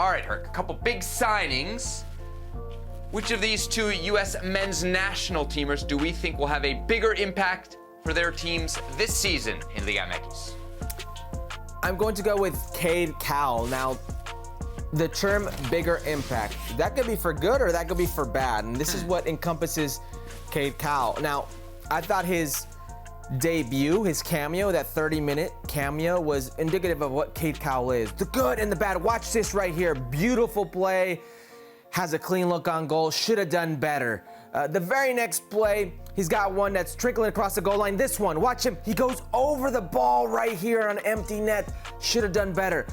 All right, Herc, a couple big signings. Which of these two U.S. men's national teamers do we think will have a bigger impact for their teams this season in Liga MX? I'm going to go with Cade Cowell. Now, the term bigger impact, that could be for good or that could be for bad. And this is what encompasses Cade Cowell. Now, I thought his debut, his cameo, that 30-minute cameo, was indicative of what Cade Cowell is. The good and the bad. Watch this right here. Beautiful play. Has a clean look on goal. Should have done better. The very next play, he's got one that's trickling across the goal line. This one, watch him. He goes over the ball right here on empty net. Should have done better.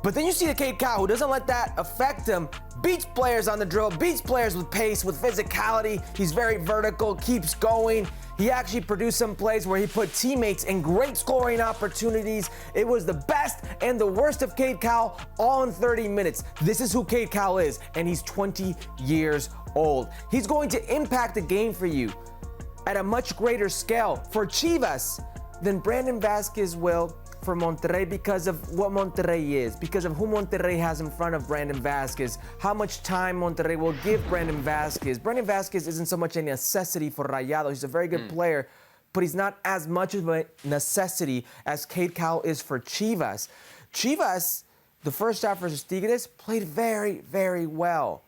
But then you see the Cade Cowell who doesn't let that affect him. Beats players on the drill, beats players with pace, with physicality. He's very vertical, keeps going. He actually produced some plays where he put teammates in great scoring opportunities. It was the best and the worst of Cade Cowell all in 30 minutes. This is who Cade Cowell is, and he's 20 years old. He's going to impact the game for you at a much greater scale for Chivas than Brandon Vazquez will for Monterrey, because of what Monterrey is, because of who Monterrey has in front of Brandon Vazquez, how much time Monterrey will give Brandon Vazquez. Brandon Vazquez isn't so much a necessity for Rayados. He's a very good player, but he's not as much of a necessity as Cade Cowell is for Chivas. Chivas, the first half versus Tigres, played very, very well,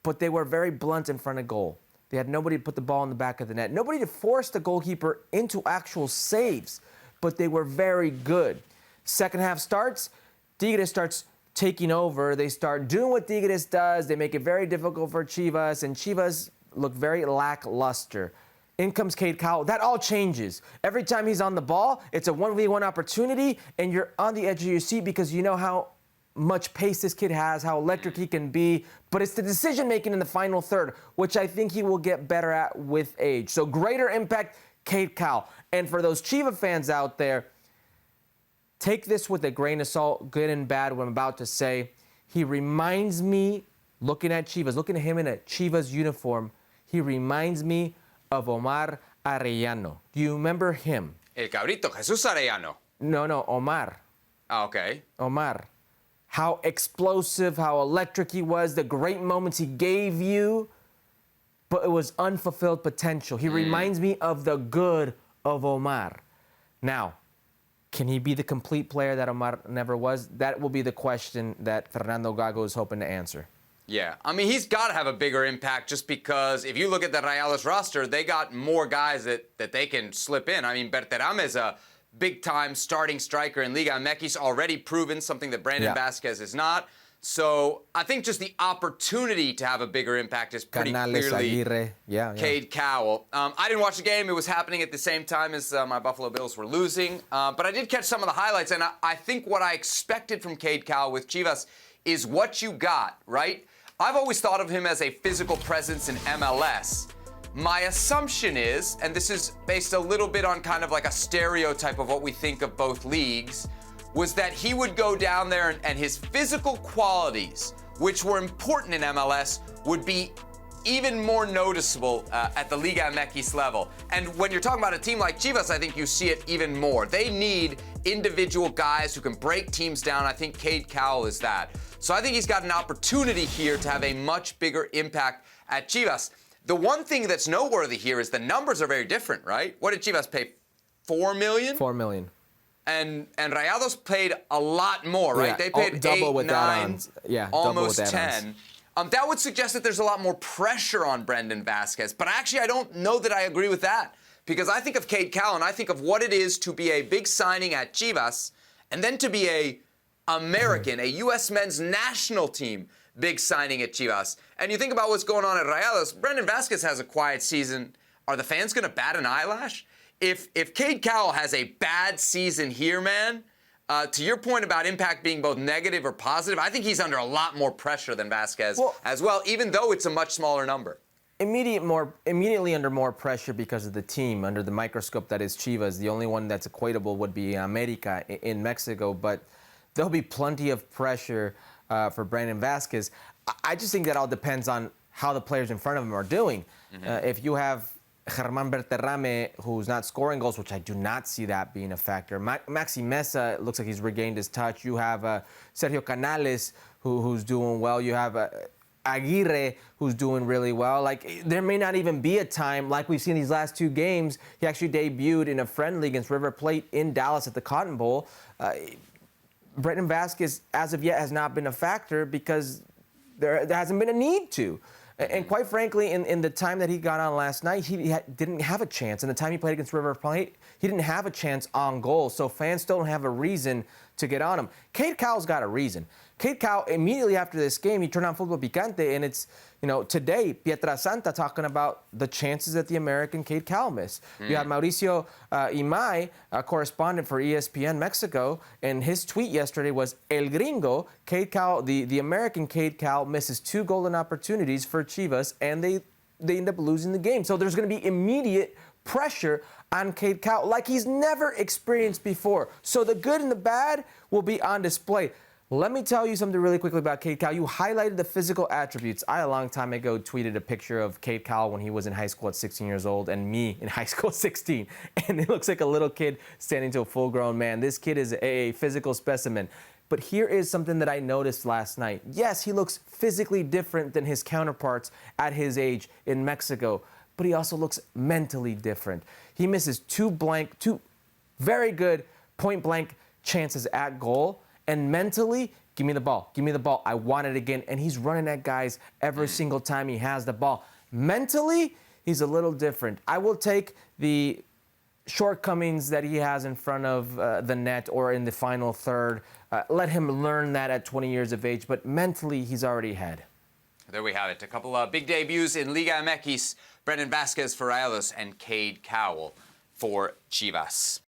but they were very blunt in front of goal. They had nobody to put the ball in the back of the net, nobody to force the goalkeeper into actual saves, but they were very good. Second half starts, Tigres starts taking over. They start doing what Tigres does. They make it very difficult for Chivas, and Chivas look very lackluster. In comes Cade Cowell. That all changes. Every time he's on the ball, it's a 1v1 opportunity, and you're on the edge of your seat because you know how much pace this kid has, how electric he can be, but it's the decision-making in the final third, which I think he will get better at with age. So greater impact, Cade Cowell. And for those Chivas fans out there, take this with a grain of salt, good and bad, what I'm about to say. He reminds me, looking at Chivas, looking at him in a Chivas uniform, he reminds me of Omar Arellano. Do you remember him? El Cabrito, Jesús Arellano. No, Omar. Ah, okay. Omar. How explosive, how electric he was, the great moments he gave you, but it was unfulfilled potential. He reminds me of the good of Omar. Now, can he be the complete player that Omar never was? That will be the question that Fernando Gago is hoping to answer. Yeah, I mean, he's got to have a bigger impact just because if you look at the Rayados roster, they got more guys that they can slip in. I mean, Berterame is a big-time starting striker in Liga MX, already proven, something that Brandon Vazquez is not. So I think just the opportunity to have a bigger impact is pretty clearly Cade Cowell. I didn't watch the game. It was happening at the same time as my Buffalo Bills were losing. But I did catch some of the highlights, and I think what I expected from Cade Cowell with Chivas is what you got, right? I've always thought of him as a physical presence in MLS. My assumption is, and this is based a little bit on kind of like a stereotype of what we think of both leagues, was that he would go down there and his physical qualities, which were important in MLS, would be even more noticeable at the Liga MX level. And when you're talking about a team like Chivas, I think you see it even more. They need individual guys who can break teams down. I think Cade Cowell is that. So I think he's got an opportunity here to have a much bigger impact at Chivas. The one thing that's noteworthy here is the numbers are very different, right? What did Chivas pay? $4 million? $4 million. And Rayados paid a lot more, right? Yeah, they paid double 8, 9, almost double 10. That would suggest that there's a lot more pressure on Brandon Vazquez. But actually, I don't know that I agree with that. Because I think of Cade Cowell, and I think of what it is to be a big signing at Chivas, and then to be a American, a U.S. men's national team big signing at Chivas. And you think about what's going on at Rayados, Brandon Vazquez has a quiet season. Are the fans going to bat an eyelash? If Cade Cowell has a bad season here, man, to your point about impact being both negative or positive, I think he's under a lot more pressure than Vazquez as well, even though it's a much smaller number. Immediately under more pressure because of the team, under the microscope that is Chivas. The only one that's equatable would be America in Mexico, but there'll be plenty of pressure for Brandon Vazquez. I just think that all depends on how the players in front of him are doing. If you have Germán Berterame, who's not scoring goals, which I do not see that being a factor. Maxi Mesa, it looks like he's regained his touch. You have Sergio Canales, who's doing well. You have Aguirre, who's doing really well. Like, there may not even be a time, like we've seen these last two games. He actually debuted in a friendly against River Plate in Dallas at the Cotton Bowl. Brendan Vazquez, as of yet, has not been a factor because there hasn't been a need to. And quite frankly, in the time that he got on last night, he didn't have a chance. In the time he played against River Plate, he didn't have a chance on goal. So fans don't have a reason to get on him. Cade Cowell's got a reason. Cade Cowell, immediately after this game, he turned on Fútbol Picante, and it's, today, Pietrasanta talking about the chances that the American Cade Cowell missed. You have Mauricio Imay, a correspondent for ESPN Mexico, and his tweet yesterday was, El Gringo, Cade Cowell, the American Cade Cowell misses 2 golden opportunities for Chivas, and they end up losing the game. So there's going to be immediate pressure on Cade Cowell like he's never experienced before. So the good and the bad will be on display. Let me tell you something really quickly about Cade Cowell. You highlighted the physical attributes. I, a long time ago, tweeted a picture of Cade Cowell when he was in high school at 16 years old and me in high school at 16. And it looks like a little kid standing to a full-grown man. This kid is a physical specimen. But here is something that I noticed last night. Yes, he looks physically different than his counterparts at his age in Mexico, but he also looks mentally different. He misses two very good point-blank chances at goal. And mentally, give me the ball. Give me the ball. I want it again. And he's running at guys every single time he has the ball. Mentally, he's a little different. I will take the shortcomings that he has in front of the net or in the final third. Let him learn that at 20 years of age. But mentally, he's already ahead. There we have it. A couple of big debuts in Liga MX. Brendan Vazquez for Rayados and Cade Cowell for Chivas.